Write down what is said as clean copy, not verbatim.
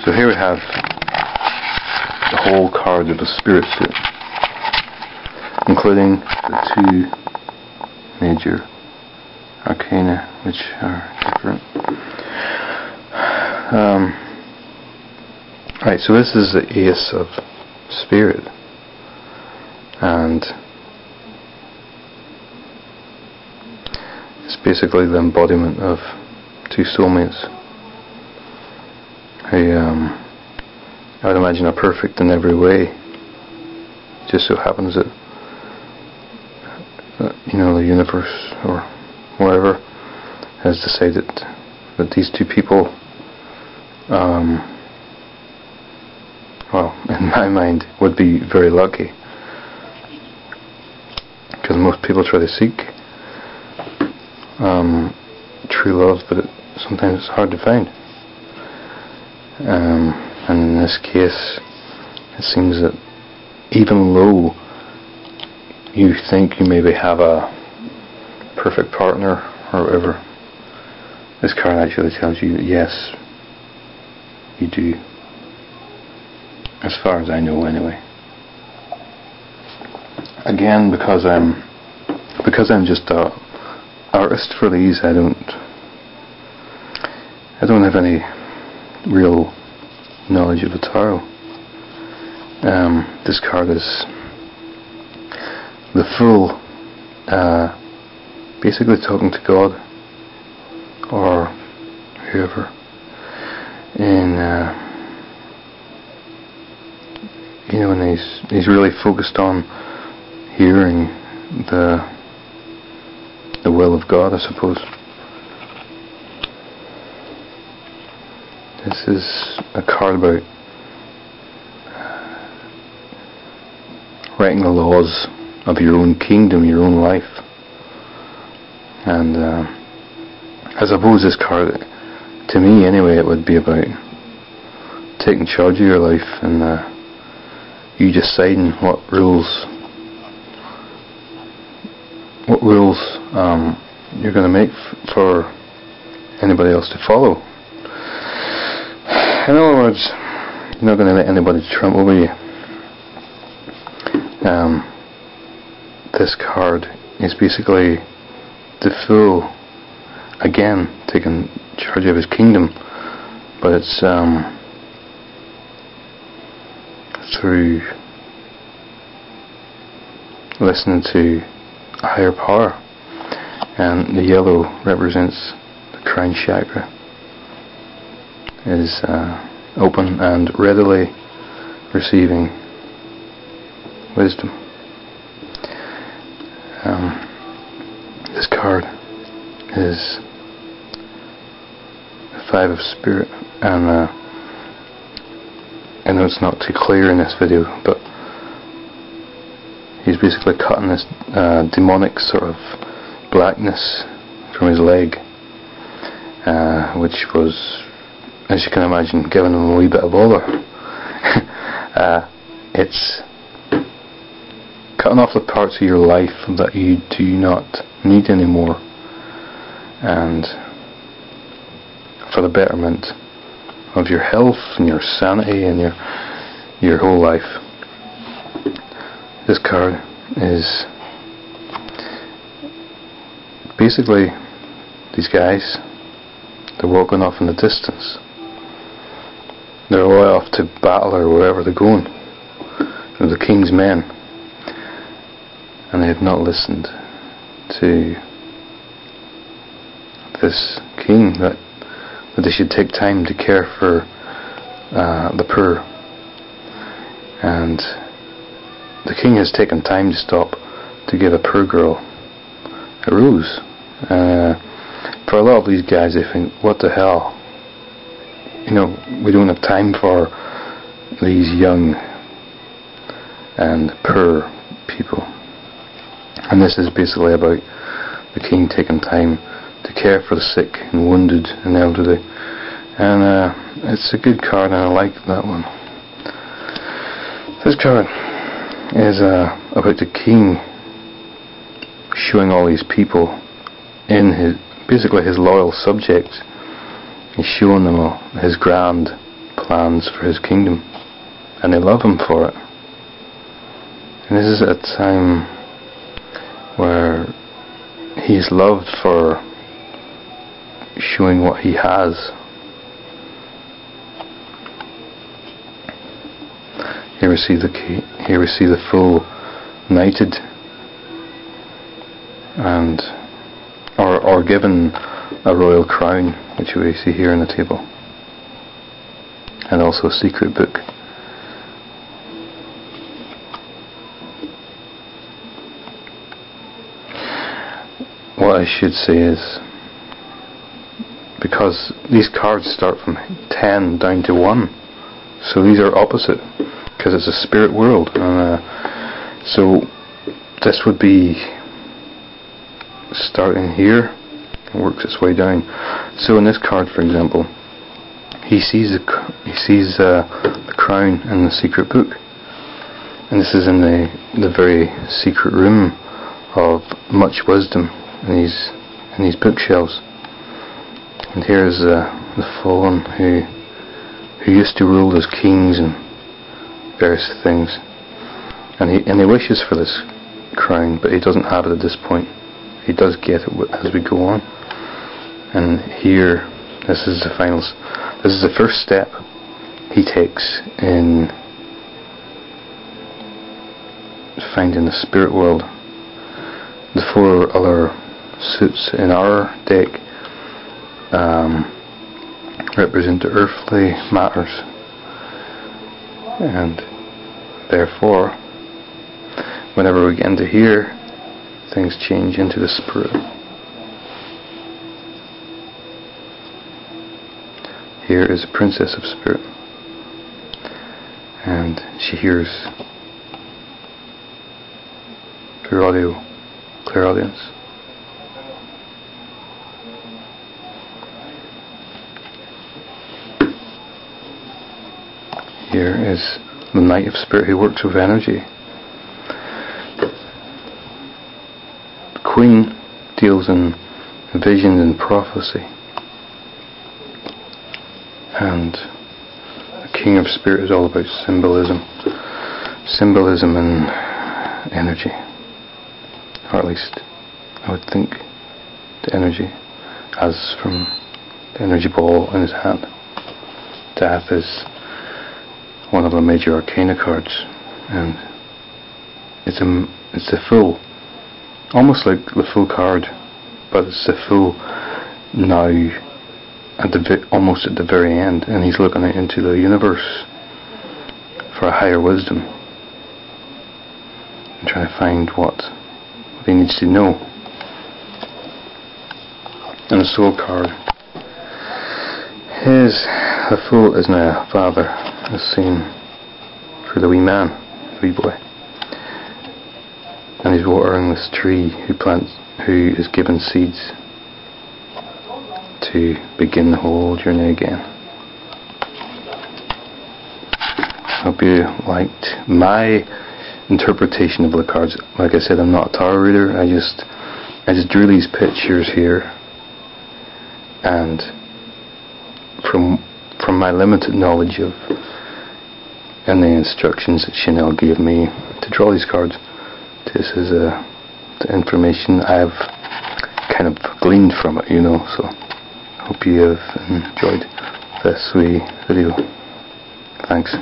So here we have the whole card of the spirit suit, including the two major arcana, which are different. Right, so this is the Ace of Spirit, and it's basically the embodiment of two soulmates who I would imagine are perfect in every way. Just so happens that the universe or whatever has decided that these two people, well, in my mind, would be very lucky, because most people try to seek true love, but sometimes it's hard to find. And in this case, it seems that even though you think you maybe have a perfect partner or whatever, this card actually tells you that yes, you do. As far as I know, anyway. Again, because I'm just a artist for these, I don't have any real knowledge of the tarot. This card is the full, basically talking to God or whoever, and he's really focused on hearing the will of God, I suppose. This is a card about writing the laws of your own kingdom, your own life. And I suppose this card, to me anyway, it would be about taking charge of your life and you deciding what rules you're going to make for anybody else to follow. In other words, you're not going to let anybody trample over you. This card is basically the fool, again, taking charge of his kingdom, but it's through listening to a higher power. And the yellow represents the crown chakra, is open and readily receiving wisdom. This card is the Five of Spirit, and I know it's not too clear in this video, but he's basically cutting this demonic sort of blackness from his leg, which was, as you can imagine, giving him a wee bit of bother. It's cutting off the parts of your life that you do not need anymore, and for the betterment of your health and your sanity and your whole life. This card is basically these guys, they're walking off in the distance. They're away off to battle or wherever they're going. They're the king's men, and they have not listened to this king that they should take time to care for the poor. And the king has taken time to stop to give a poor girl a rose. For a lot of these guys, they think, what the hell? We don't have time for these young and poor people. And this is basically about the king taking time to care for the sick and wounded and elderly. And it's a good card, and I like that one. This card is about the king showing all these people basically his loyal subjects. He's showing them his grand plans for his kingdom, and they love him for it. And this is at a time where he's loved for showing what he has. Here we see the full knighted, and or given a royal crown, which we see here on the table, and also a secret book. What I should say is, because these cards start from 10 down to 1, so these are opposite, because it's a spirit world, and so this would be starting here and works its way down. So in this card, for example, he sees the crown and the secret book, and this is in the very secret room of much wisdom in these bookshelves. And here is the fallen who used to rule as kings and various things, and he wishes for this crown, but he doesn't have it at this point. He does get it as we go on. And here, this is the first step he takes in finding the spirit world. The 4 other suits in our deck represent the earthly matters, and therefore whenever we get into here, things change into the spirit. Here is a princess of spirit, and she hears clairaudience. Here is the knight of spirit who works with energy. The queen deals in vision and prophecy, and the king of spirit is all about symbolism and energy, or at least I would think the energy, as from the energy ball in his hand. Death is one of the major arcana cards, and it's a full, almost like the full card, but it's the full now almost at the very end, and he's looking out into the universe for a higher wisdom and trying to find what he needs to know. And the soul card is the fool is now a father, as seen for the wee man, the wee boy, and he's watering this tree who is given seeds to begin the whole journey again. I hope you liked my interpretation of the cards. Like I said, I'm not a tarot reader. I just drew these pictures here, and from my limited knowledge of and the instructions that Chanel gave me to draw these cards, this is the information I've kind of gleaned from it, so hope you have enjoyed this wee video. Thanks.